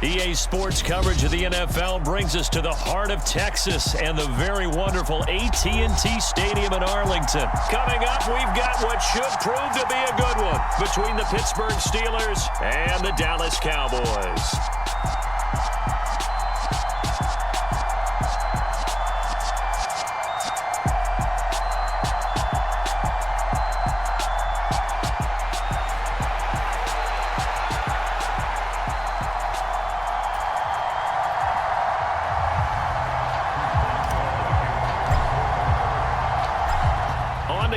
EA Sports coverage of the NFL brings us to the heart of Texas and the very wonderful AT&T Stadium in Arlington. Coming up, we've got what should prove to be a good one between the Pittsburgh Steelers and the Dallas Cowboys.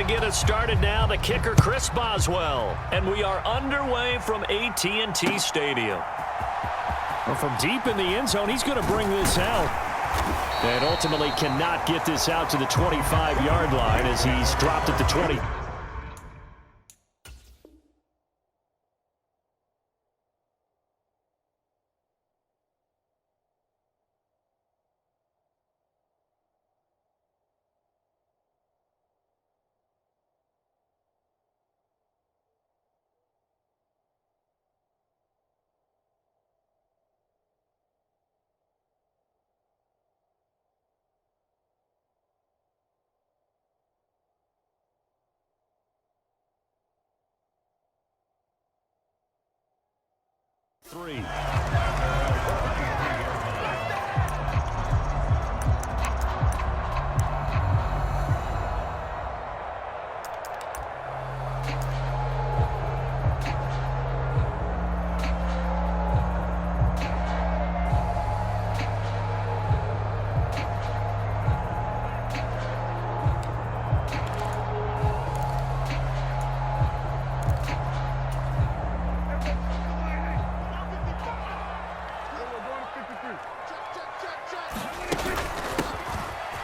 Get us started now, the kicker Chris Boswell, and we are underway from AT&T Stadium. Well, from deep in the end zone, he's going to bring this out, and ultimately cannot get this out to the 25-yard line as he's dropped at the 20. Three.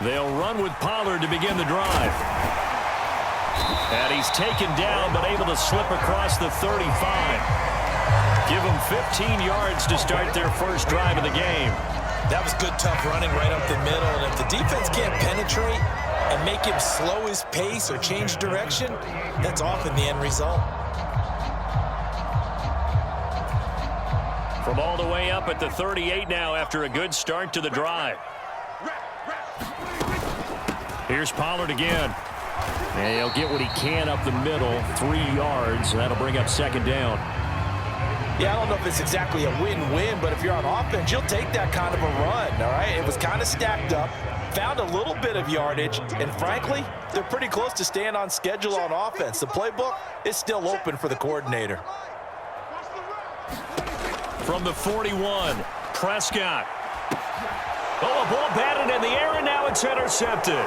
They'll run with Pollard to begin the drive. And he's taken down, but able to slip across the 35. Give him 15 yards to start their first drive of the game. That was good, tough running right up the middle. And if the defense can't penetrate and make him slow his pace or change direction, that's often the end result. From all the way up at the 38 now after a good start to the drive. Here's Pollard again. And he'll get what he can up the middle, 3 yards. And that'll bring up second down. Yeah, I don't know if it's exactly a win-win, but if you're on offense, you'll take that kind of a run, all right? It was kind of stacked up, found a little bit of yardage, and frankly, they're pretty close to staying on schedule on offense. The playbook is still open for the coordinator. From the 41, Prescott. Oh, a ball batted in the air, and now it's intercepted.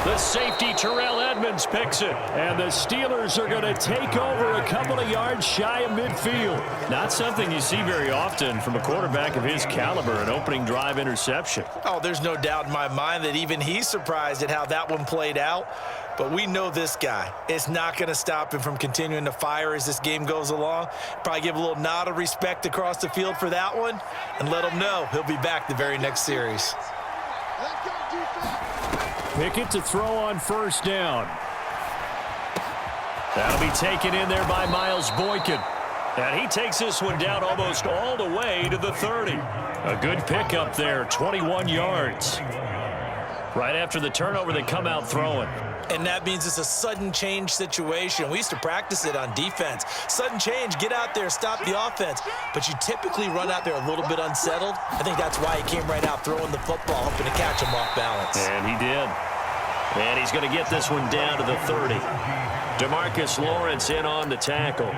The safety, Terrell Edmonds, picks it. And the Steelers are going to take over a couple of yards shy of midfield. Not something you see very often from a quarterback of his caliber, an opening drive interception. Oh, there's no doubt in my mind that even he's surprised at how that one played out. But we know this guy. It's not going to stop him from continuing to fire as this game goes along. Probably give a little nod of respect across the field for that one and let him know he'll be back the very next series. Pickett to throw on first down. That'll be taken in there by Miles Boykin. And he takes this one down almost all the way to the 30. A good pickup there, 21 yards. Right after the turnover, they come out throwing. And that means it's a sudden change situation. We used to practice it on defense. Sudden change, get out there, stop the offense. But you typically run out there a little bit unsettled. I think that's why he came right out throwing the football, hoping to catch him off balance. And he did. And he's going to get this one down to the 30. DeMarcus Lawrence in on the tackle.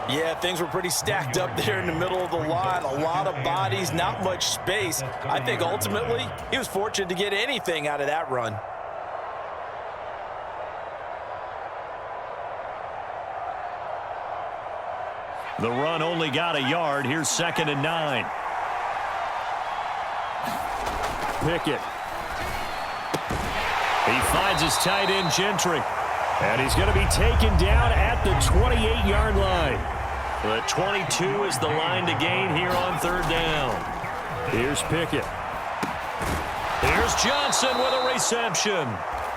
Yeah, things were pretty stacked up there in the middle of the line. A lot of bodies, not much space. I think ultimately he was fortunate to get anything out of that run. The run only got a yard. Here's 2nd and 9. Pickett. He finds his tight end, Gentry. And he's going to be taken down at the 28-yard line. The 22 is the line to gain here on 3rd down. Here's Pickett. Here's Johnson with a reception.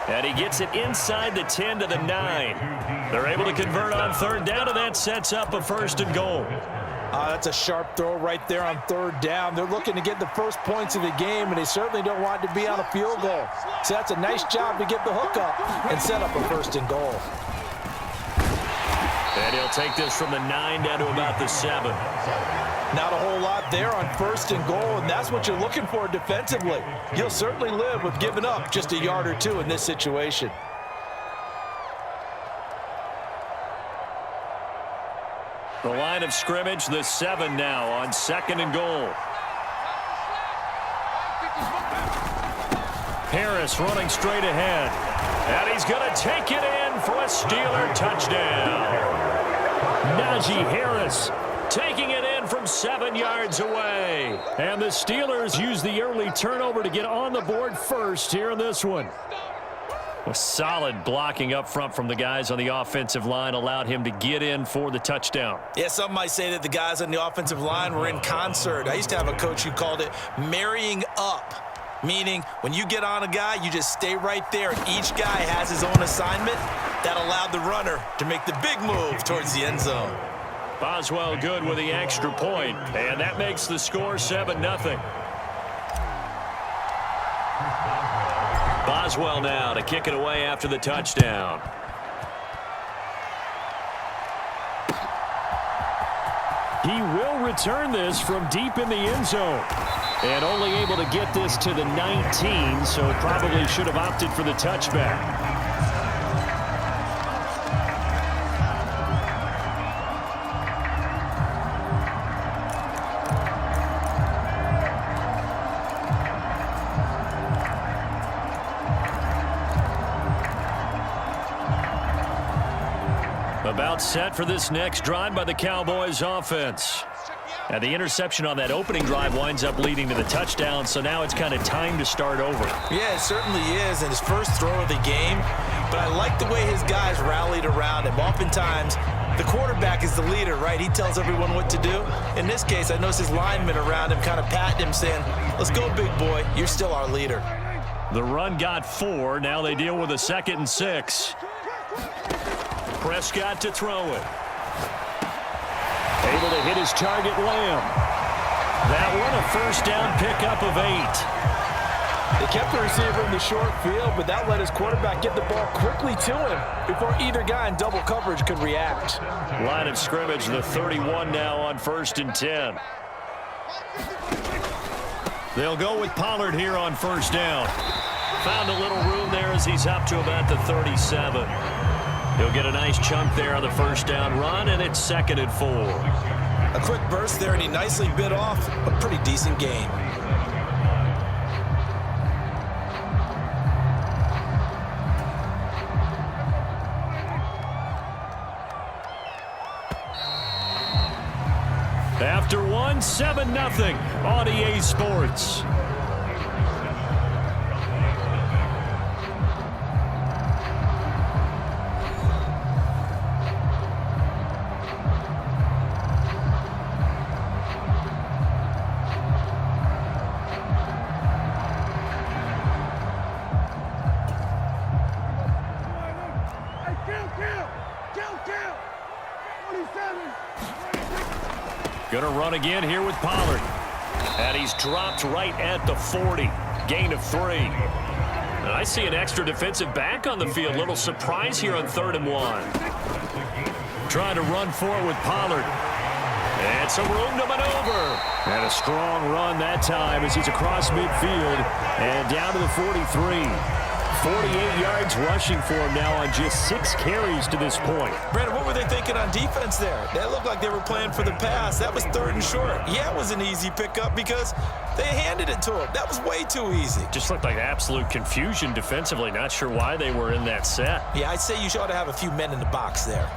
And he gets it inside the 10 to the 9. They're able to convert on 3rd down, and that sets up a 1st and goal. That's a sharp throw right there on third down. They're looking to get the first points of the game, and they certainly don't want it to be on a field goal. So that's a nice job to get the hook up and set up a first and goal. And he'll take this from the 9 down to about the 7. Not a whole lot there on first and goal, and that's what you're looking for defensively. You'll certainly live with giving up just a yard or two in this situation. The line of scrimmage, the 7 now on 2nd and goal. Harris running straight ahead. And he's going to take it in for a Steeler touchdown. Najee Harris taking it in from 7 yards away. And the Steelers use the early turnover to get on the board first here in this one. A solid blocking up front from the guys on the offensive line allowed him to get in for the touchdown. Yeah, some might say that the guys on the offensive line were in concert. I used to have a coach who called it marrying up, meaning when you get on a guy, you just stay right there. Each guy has his own assignment. That allowed the runner to make the big move towards the end zone. Boswell good with the extra point, and that makes the score 7-0. Boswell now to kick it away after the touchdown. He will return this from deep in the end zone. And only able to get this to the 19, so probably should have opted for the touchback. About set for this next drive by the Cowboys offense. And the interception on that opening drive winds up leading to the touchdown, so now it's kind of time to start over. Yeah, it certainly is, and his first throw of the game. But I like the way his guys rallied around him. Oftentimes, the quarterback is the leader, right? He tells everyone what to do. In this case, I noticed his linemen around him kind of patting him, saying, let's go, big boy. You're still our leader. The run got 4. Now they deal with a 2nd and 6. Prescott to throw it. Able to hit his target, Lamb. That one, a first down pickup of 8. They kept the receiver in the short field, but that let his quarterback get the ball quickly to him before either guy in double coverage could react. Line of scrimmage, the 31 now on 1st and 10. They'll go with Pollard here on 1st down. Found a little room there as he's up to about the 37. He'll get a nice chunk there on the 1st down run, and it's 2nd and 4. A quick burst there, and he nicely bit off a pretty decent gain. After 1, 7-0 on EA Sports. Gonna run again here with Pollard. And he's dropped right at the 40. Gain of 3. And I see an extra defensive back on the field. Little surprise here on 3rd and 1. Trying to run forward with Pollard. And some room to maneuver. And a strong run that time as he's across midfield and down to the 43. 48 yards rushing for him now on just 6 carries to this point. Brandon, what were they thinking on defense there? That looked like they were playing for the pass. That was 3rd and short. Yeah, it was an easy pickup because they handed it to him. That was way too easy. Just looked like absolute confusion defensively. Not sure why they were in that set. Yeah, I'd say you ought to have a few men in the box there.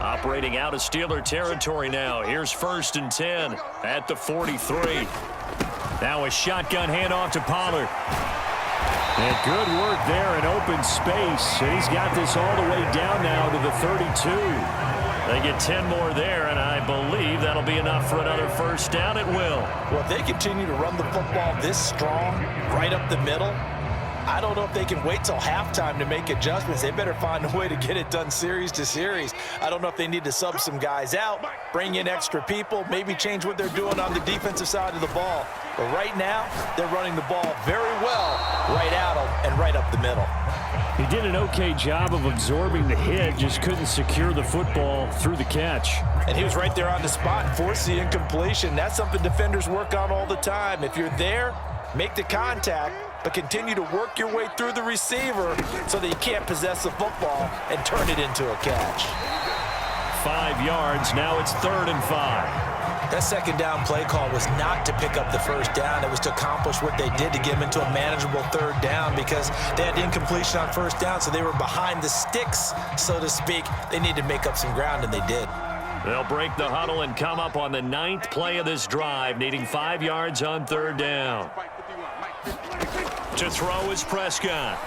Operating out of Steeler territory now. Here's 1st and 10 at the 43. Now a shotgun handoff to Pollard. And good work there in open space. And he's got this all the way down now to the 32. They get 10 more there, and I believe that'll be enough for another 1st down. It will. Well, if they continue to run the football this strong, right up the middle, I don't know if they can wait till halftime to make adjustments. They better find a way to get it done series to series. I don't know if they need to sub some guys out, bring in extra people, maybe change what they're doing on the defensive side of the ball. But right now, they're running the ball very well right at them and right up the middle. He did an okay job of absorbing the hit, just couldn't secure the football through the catch. And he was right there on the spot and forced the incompletion. That's something defenders work on all the time. If you're there, make the contact, but continue to work your way through the receiver so that you can't possess the football and turn it into a catch. 5 yards, now it's 3rd and 5. That second down play call was not to pick up the first down. It was to accomplish what they did to get them into a manageable 3rd down because they had incompletion on first down, so they were behind the sticks, so to speak. They needed to make up some ground, and they did. They'll break the huddle and come up on the 9th play of this drive, needing 5 yards on 3rd down. To throw is Prescott.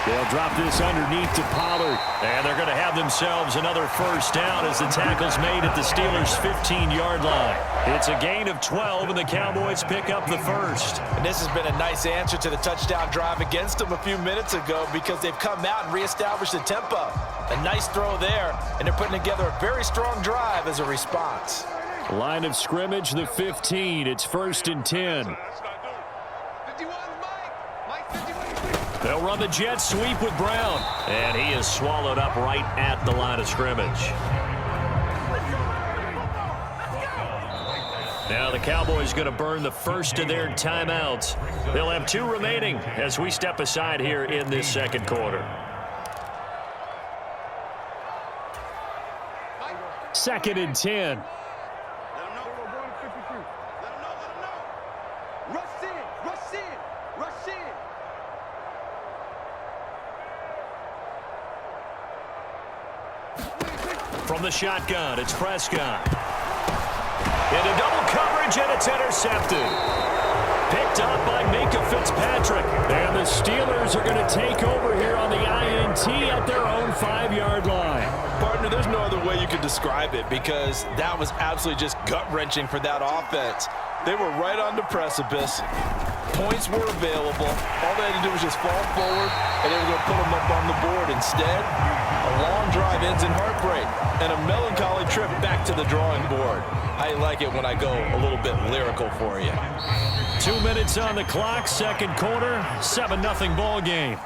They'll drop this underneath to Pollard. And they're going to have themselves another first down as the tackle's made at the Steelers' 15-yard line. It's a gain of 12, and the Cowboys pick up the first. And this has been a nice answer to the touchdown drive against them a few minutes ago because they've come out and reestablished the tempo. A nice throw there, and they're putting together a very strong drive as a response. Line of scrimmage, the 15. It's 1st and 10. They'll run the jet sweep with Brown. And he is swallowed up right at the line of scrimmage. Now the Cowboys going to burn the first of their timeouts. They'll have 2 remaining as we step aside here in this second quarter. 2nd and 10. From the shotgun, it's Prescott. Into double coverage, and it's intercepted. Picked up by Minka Fitzpatrick. And the Steelers are going to take over here on the INT at their own 5-yard line. Partner, there's no other way you could describe it because that was absolutely just gut-wrenching for that offense. They were right on the precipice. Points were available. All they had to do was just fall forward, and they were going to put them up on the board. Instead, a long drive ends in heartbreak and a melancholy trip back to the drawing board. I like it when I go a little bit lyrical for you. 2 minutes on the clock, second quarter, 7-0 ball game.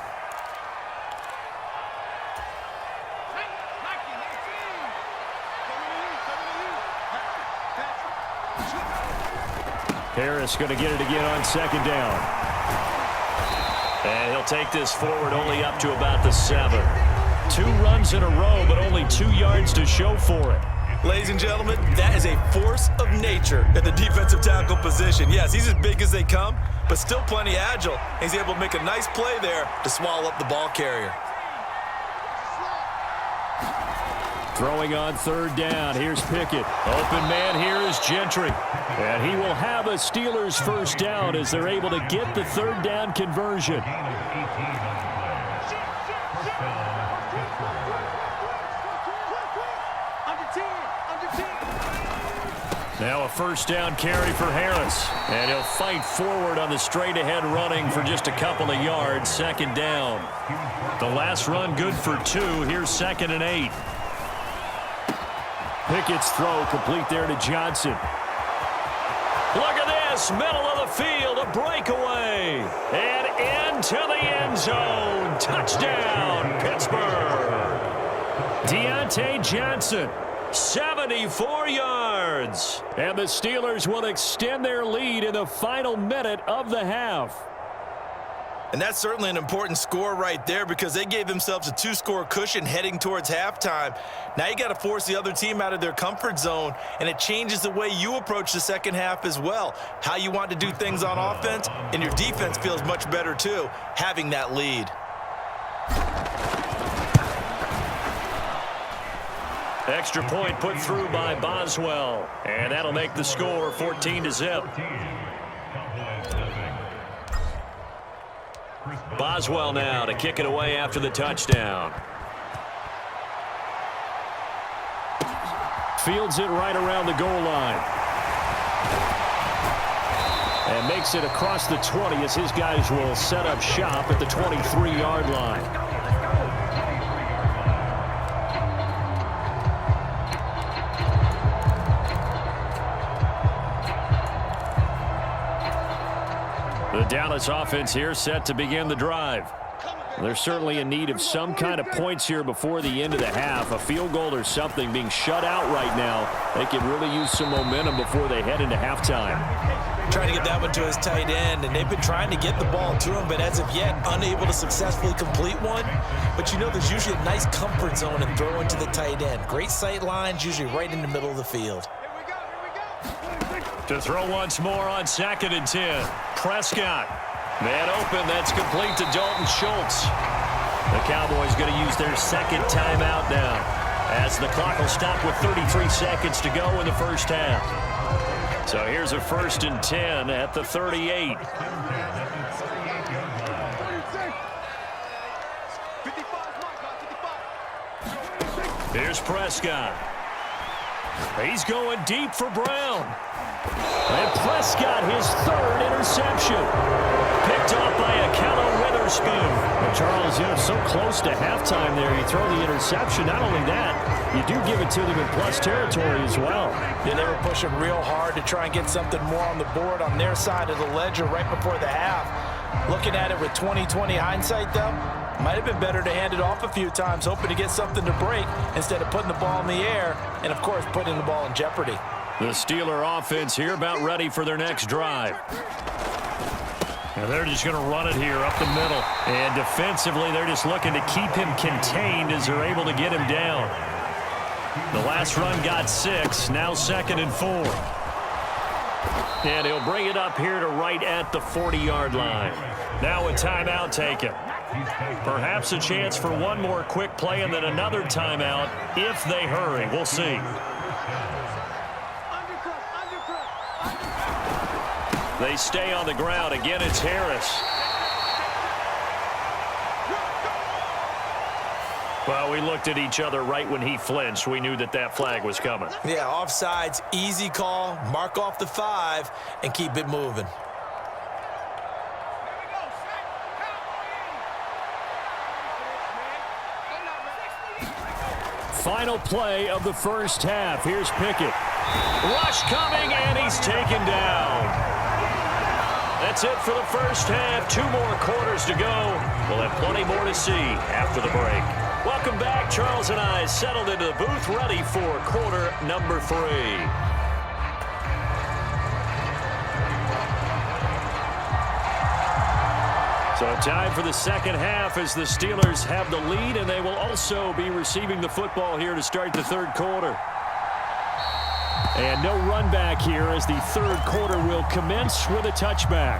Harris going to get it again on 2nd down. And he'll take this forward only up to about the 7. 2 runs in a row, but only 2 yards to show for it. Ladies and gentlemen, that is a force of nature at the defensive tackle position. Yes, he's as big as they come, but still plenty agile. He's able to make a nice play there to swallow up the ball carrier. Throwing on 3rd down. Here's Pickett. Open man here is Gentry. And he will have a Steelers first down as they're able to get the 3rd down conversion. Now a first down carry for Harris. And he'll fight forward on the straight-ahead running for just a couple of yards. 2nd down. The last run good for 2. Here's 2nd and 8. Pickett's throw complete there to Johnson. Look at this, middle of the field, a breakaway. And into the end zone. Touchdown, Pittsburgh. Deontay Johnson, 74 yards. And the Steelers will extend their lead in the final minute of the half. And that's certainly an important score right there because they gave themselves a 2-score cushion heading towards halftime. Now you got to force the other team out of their comfort zone, and it changes the way you approach the second half as well. How you want to do things on offense, and your defense feels much better too, having that lead. Extra point put through by Boswell, and that'll make the score 14-0. Boswell now to kick it away after the touchdown. Fields it right around the goal line. And makes it across the 20 as his guys will set up shop at the 23-yard line. The Dallas offense here set to begin the drive. They're certainly in need of some kind of points here before the end of the half. A field goal or something. Being shut out right now, they could really use some momentum before they head into halftime. Trying to get that one to his tight end, and they've been trying to get the ball to him, but as of yet, unable to successfully complete one. But you know there's usually a nice comfort zone in throwing to the tight end. Great sight lines, usually right in the middle of the field. To throw once more on 2nd and 10. Prescott. Man open, that's complete to Dalton Schultz. The Cowboys going to use their second timeout now, as the clock will stop with 33 seconds to go in the first half. So here's a 1st and 10 at the 38. Here's Prescott. He's going deep for Brown. And Prescott, his 3rd interception. Picked off by Akello Witherspoon. Well, Charles, so close to halftime there. You throw the interception. Not only that, you do give it to them in plus territory as well. Yeah, they were pushing real hard to try and get something more on the board on their side of the ledger right before the half. Looking at it with 20/20 hindsight, though, might have been better to hand it off a few times, hoping to get something to break instead of putting the ball in the air and, of course, putting the ball in jeopardy. The Steeler offense here about ready for their next drive. And they're just going to run it here up the middle. And defensively, they're just looking to keep him contained as they're able to get him down. The last run got 6, now 2nd and 4. And he'll bring it up here to right at the 40-yard line. Now a timeout taken. Perhaps a chance for one more quick play and then another timeout if they hurry. We'll see. They stay on the ground. Again, it's Harris. Well, we looked at each other right when he flinched. We knew that that flag was coming. Yeah, offsides, easy call. Mark off the 5 and keep it moving. Final play of the first half. Here's Pickett. Rush coming, and he's taken down. That's it for the first half. 2 more quarters to go. We'll have plenty more to see after the break. Welcome back. Charles and I settled into the booth, ready for quarter number 3. So time for the second half as the Steelers have the lead, and they will also be receiving the football here to start the third quarter. And no run back here as the third quarter will commence with a touchback.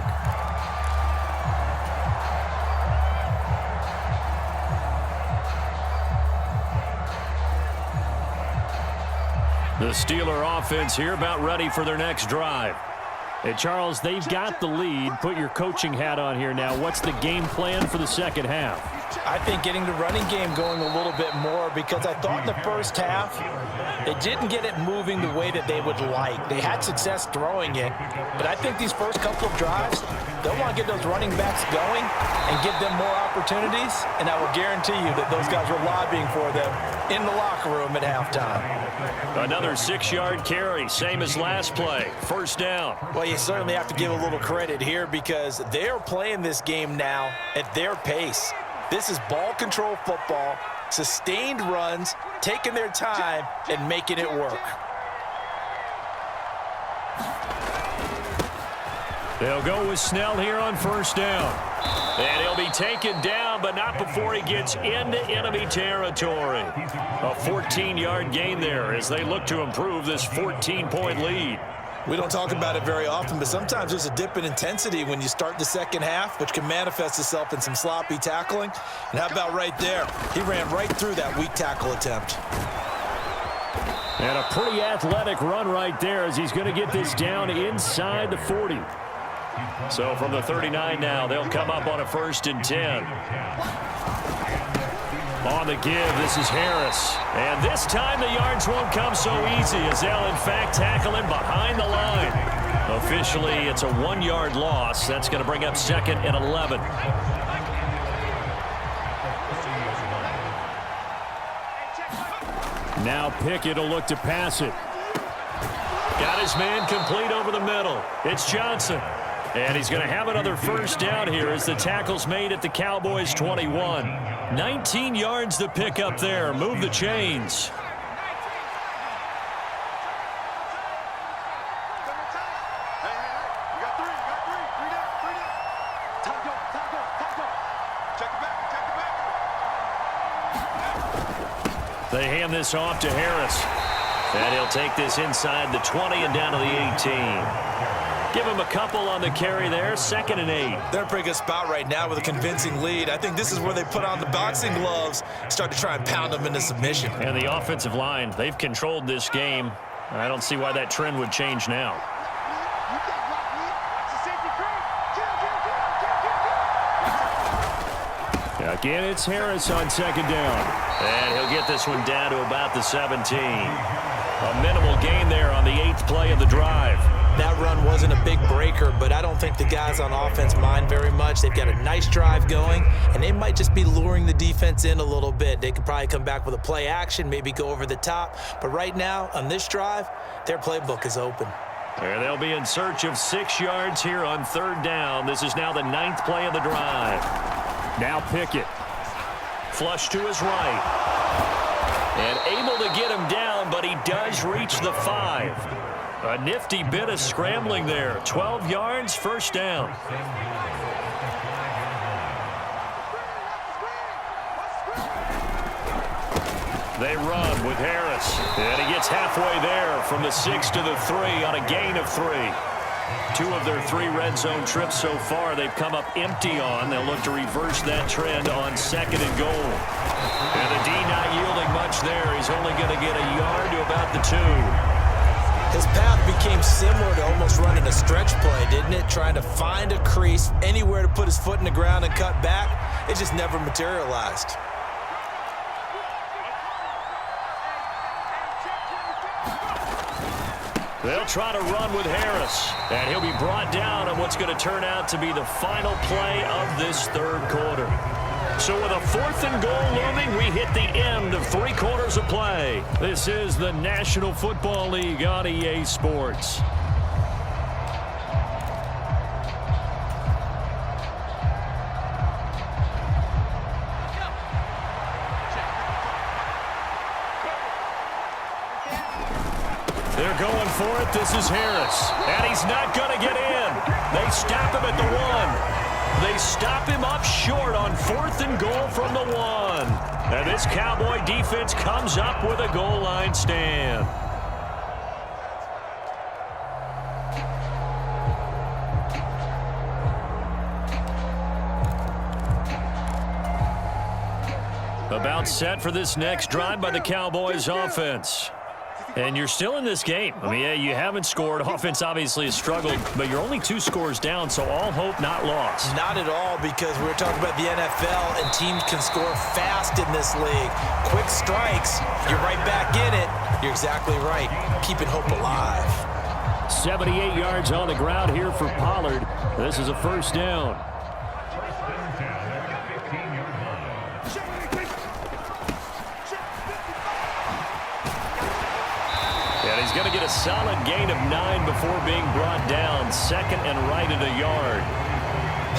The Steeler offense here about ready for their next drive. Hey, Charles, they've got the lead. Put your coaching hat on here now. What's the game plan for the second half? I think getting the running game going a little bit more, because I thought in the first half they didn't get it moving the way that they would like. They had success throwing it, but I think these first couple of drives, they'll want to get those running backs going and give them more opportunities, and I will guarantee you that those guys were lobbying for them in the locker room at halftime. Another 6-yard carry, same as last play. First down. Well, you certainly have to give a little credit here because they're playing this game now at their pace. This is ball control football, sustained runs, taking their time, and making it work. They'll go with Snell here on first down. And he'll be taken down, but not before he gets into enemy territory. A 14-yard gain there as they look to improve this 14-point lead. We don't talk about it very often, but sometimes there's a dip in intensity when you start the second half, which can manifest itself in some sloppy tackling. And how about right there? He ran right through that weak tackle attempt. And a pretty athletic run right there as he's going to get this down inside the 40. So from the 39 now, they'll come up on a 1st and 10. On the give, this is Harris. And this time the yards won't come so easy as they'll, in fact, tackle him behind the line. Officially, it's a 1-yard loss. That's going to bring up 2nd and 11. Now Pickett will look to pass it. Got his man complete over the middle. It's Johnson. And he's going to have another first down here as the tackle's made at the Cowboys 21. 19 yards to pick up there. Move the chains. They hand this off to Harris. And he'll take this inside the 20 and down to the 18. Give him a couple on the carry there. 2nd and 8. They're in a pretty good spot right now with a convincing lead. I think this is where they put on the boxing gloves, start to try and pound them into submission. And the offensive line, they've controlled this game. I don't see why that trend would change now. Again, it's Harris on 2nd down. And he'll get this one down to about the 17. A minimal gain there on the 8th play of the drive. That run wasn't a big breaker, but I don't think the guys on offense mind very much. They've got a nice drive going, and they might just be luring the defense in a little bit. They could probably come back with a play action, maybe go over the top. But right now, on this drive, their playbook is open. And they'll be in search of 6 yards here on 3rd down. This is now the 9th play of the drive. Now Pickett. Flush to his right. And able to get him down, but he does reach the 5. A nifty bit of scrambling there. 12 yards, first down. They run with Harris. And he gets halfway there from the 6 to the 3 on a gain of 3. 2 of their 3 red zone trips so far they've come up empty on. They'll look to reverse that trend on 2nd and goal. And the D not yielding much there. He's only going to get a yard to about the 2. His path became similar to almost running a stretch play, didn't it? Trying to find a crease, anywhere to put his foot in the ground and cut back. It just never materialized. They'll try to run with Harris. And he'll be brought down on what's going to turn out to be the final play of this 3rd quarter. So with a 4th and goal looming, we hit the end of 3 quarters of play. This is the National Football League on EA Sports. They're going for it. This is Harris. And he's not going to get in. They stop him at the 1. They stop him up short on 4th and goal from the 1. And this Cowboy defense comes up with a goal line stand. About set for this next drive by the Cowboys offense. And you're still in this game. I mean, yeah, you haven't scored. Offense obviously has struggled, but you're only 2 scores down, so all hope not lost. Not at all, because we're talking about the NFL, and teams can score fast in this league. Quick strikes, you're right back in it. You're exactly right. Keeping hope alive. 78 yards on the ground here for Pollard. This is a first down. He's going to get a solid gain of 9 before being brought down. 2nd and right at a yard.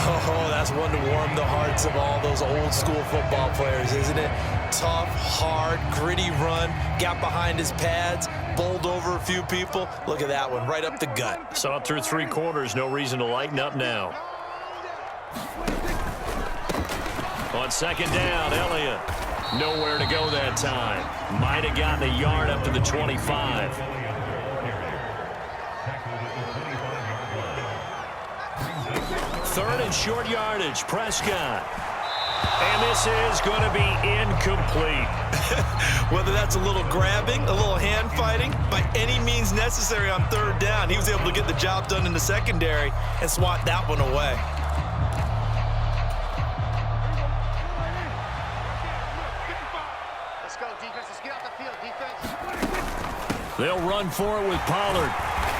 Oh, that's one to warm the hearts of all those old school football players, isn't it? Tough, hard, gritty run. Got behind his pads, bowled over a few people. Look at that one, right up the gut. Saw it through 3 quarters. No reason to lighten up now. On 2nd down, Elliott. Nowhere to go that time. Might have gotten a yard up to the 25. Third and short yardage, Prescott. And this is going to be incomplete. Whether that's a little grabbing, a little hand fighting, by any means necessary on 3rd down, he was able to get the job done in the secondary and swat that one away. They'll run for it with Pollard.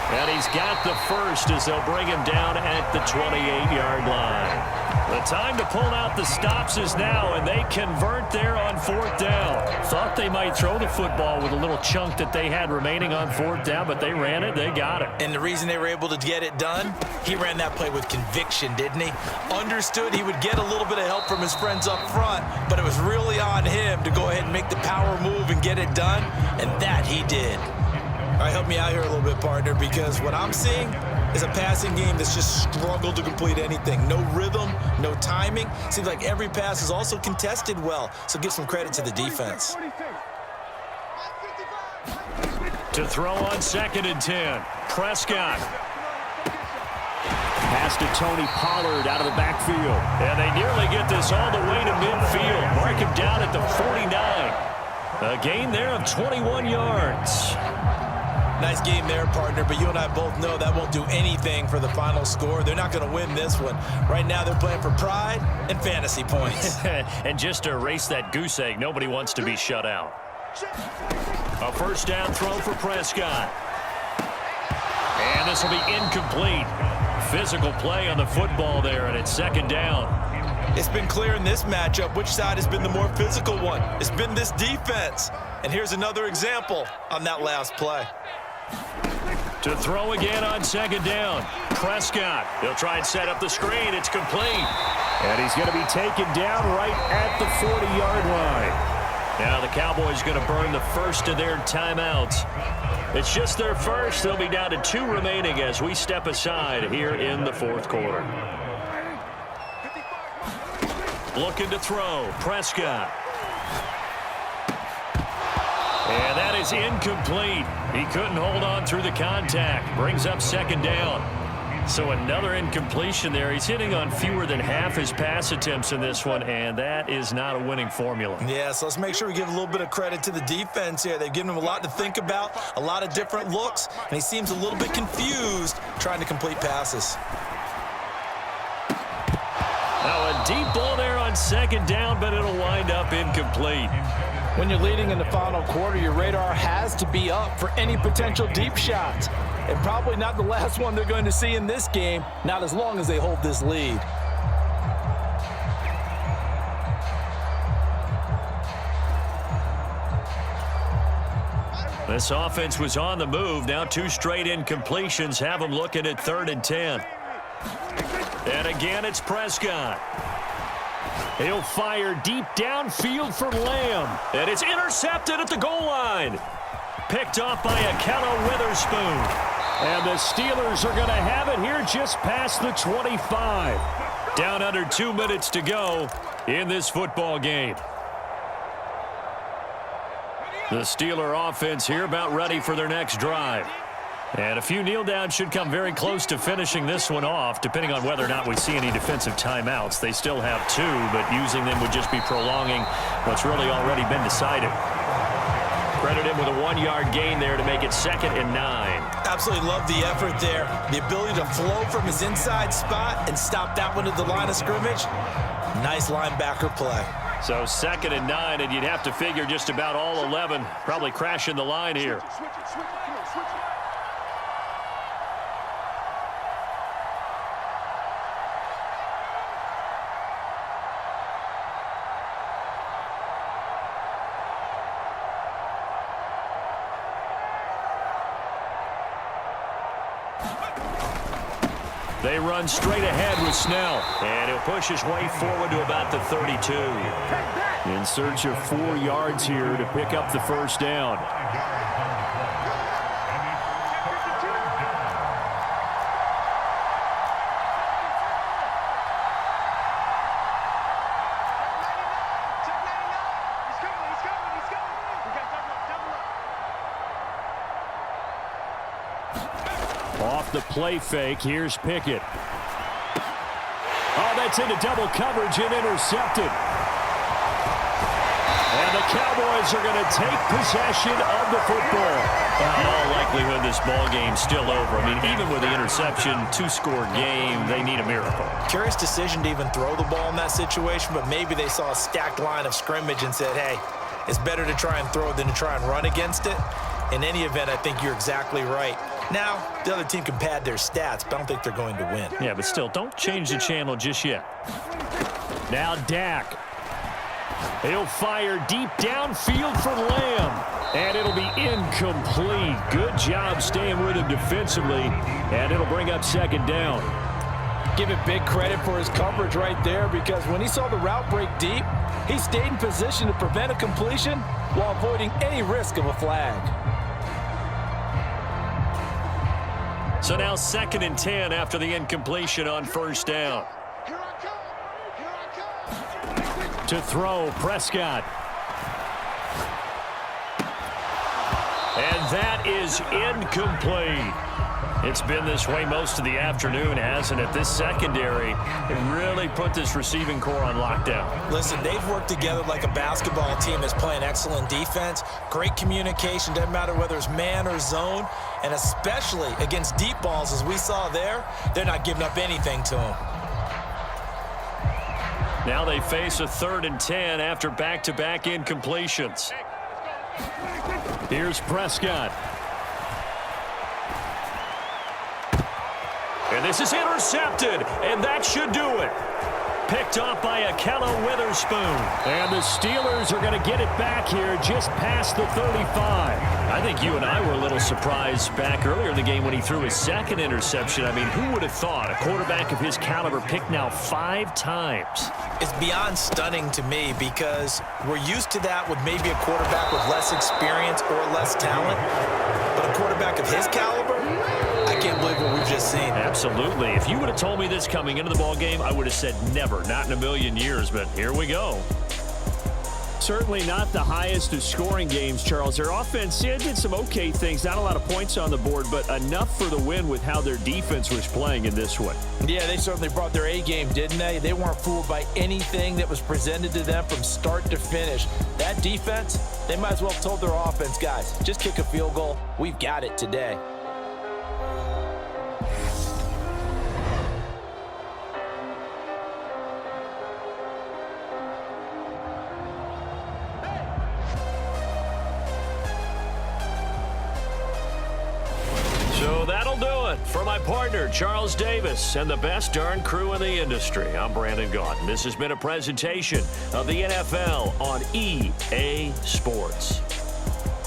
And he's got the first as they'll bring him down at the 28-yard line. The time to pull out the stops is now, and they convert there on 4th down. Thought they might throw the football with a little chunk that they had remaining on 4th down, but they ran it, they got it. And the reason they were able to get it done, he ran that play with conviction, didn't he? Understood he would get a little bit of help from his friends up front, but it was really on him to go ahead and make the power move and get it done, and that he did. All right, help me out here a little bit, partner, because what I'm seeing is a passing game that's just struggled to complete anything. No rhythm, no timing. Seems like every pass is also contested well, so give some credit to the defense. To throw on 2nd and 10, Prescott. Pass to Tony Pollard out of the backfield. And they nearly get this all the way to midfield. Mark him down at the 49. A gain there of 21 yards. Nice game there, partner, but you and I both know that won't do anything for the final score. They're not going to win this one. Right now, they're playing for pride and fantasy points. And just to erase that goose egg, nobody wants to be shut out. A 1st down throw for Prescott. And this will be incomplete. Physical play on the football there, and it's 2nd down. It's been clear in this matchup which side has been the more physical one. It's been this defense. And here's another example on that last play. To throw again on 2nd down. Prescott. He'll try and set up the screen. It's complete. And he's going to be taken down right at the 40-yard line. Now the Cowboys going to burn the first of their timeouts. It's just their first. They'll be down to 2 remaining as we step aside here in the 4th quarter. Looking to throw. Prescott. And that is incomplete. He couldn't hold on through the contact. Brings up 2nd down. So another incompletion there. He's hitting on fewer than half his pass attempts in this one, and that is not a winning formula. Yeah, so let's make sure we give a little bit of credit to the defense here. They've given him a lot to think about, a lot of different looks, and he seems a little bit confused trying to complete passes. Now a deep ball there on 2nd down, but it'll wind up incomplete. When you're leading in the final quarter, your radar has to be up for any potential deep shots. And probably not the last one they're going to see in this game, not as long as they hold this lead. This offense was on the move. Now 2 straight incompletions have them looking at 3rd and 10. And again, it's Prescott. He'll fire deep downfield for Lamb. And it's intercepted at the goal line. Picked off by Akello Witherspoon. And the Steelers are going to have it here just past the 25. Down under 2 minutes to go in this football game. The Steeler offense here about ready for their next drive. And a few kneel downs should come very close to finishing this one off, depending on whether or not we see any defensive timeouts. They still have 2, but using them would just be prolonging what's really already been decided. Credit him with a 1-yard gain there to make it 2nd and 9. Absolutely love the effort there. The ability to flow from his inside spot and stop that one at the line of scrimmage. Nice linebacker play. So 2nd and 9, and you'd have to figure just about all 11 probably crashing the line here. They run straight ahead with Snell, and he'll push his way forward to about the 32. In search of 4 yards here to pick up the 1st down. Off the play fake, here's Pickett. Oh, that's into double coverage and intercepted. And the Cowboys are going to take possession of the football. In all likelihood, this ball game's still over. I mean, even with the interception, 2-score game, they need a miracle. Curious decision to even throw the ball in that situation, but maybe they saw a stacked line of scrimmage and said, hey, it's better to try and throw than to try and run against it. In any event, I think you're exactly right. Now, the other team can pad their stats, but I don't think they're going to win. Yeah, but still, don't change the channel just yet. Now Dak. He'll fire deep downfield for Lamb. And it'll be incomplete. Good job staying with him defensively. And it'll bring up second down. Give it big credit for his coverage right there, because when he saw the route break deep, he stayed in position to prevent a completion while avoiding any risk of a flag. So now 2nd and 10 after the incompletion on first down. To throw, Prescott. And that is incomplete. It's been this way most of the afternoon, hasn't it? This secondary, it really put this receiving core on lockdown. Listen, they've worked together like a basketball team that's playing excellent defense. Great communication, doesn't matter whether it's man or zone. And especially against deep balls, as we saw there, they're not giving up anything to them. Now they face a 3rd and 10 after back-to-back incompletions. Here's Prescott. And this is intercepted, and that should do it. Picked off by Akello Witherspoon. And the Steelers are going to get it back here just past the 35. I think you and I were a little surprised back earlier in the game when he threw his 2nd interception. I mean, who would have thought a quarterback of his caliber picked now 5 times? It's beyond stunning to me, because we're used to that with maybe a quarterback with less experience or less talent. But a quarterback of his caliber, I can't believe what we've just seen. Absolutely. If you would have told me this coming into the ball game, I would have said never, not in a million years, but here we go. Certainly not the highest of scoring games, Charles. Their offense did some okay things, not a lot of points on the board, but enough for the win with how their defense was playing in this one. Yeah, they certainly brought their A game, didn't they? They weren't fooled by anything that was presented to them from start to finish. That defense, they might as well have told their offense, guys, just kick a field goal. We've got it today. So that'll do it for my partner, Charles Davis, and the best darn crew in the industry. I'm Brandon Gaunt, and this has been a presentation of the NFL on EA Sports.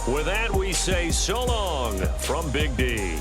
With that, we say so long from Big D.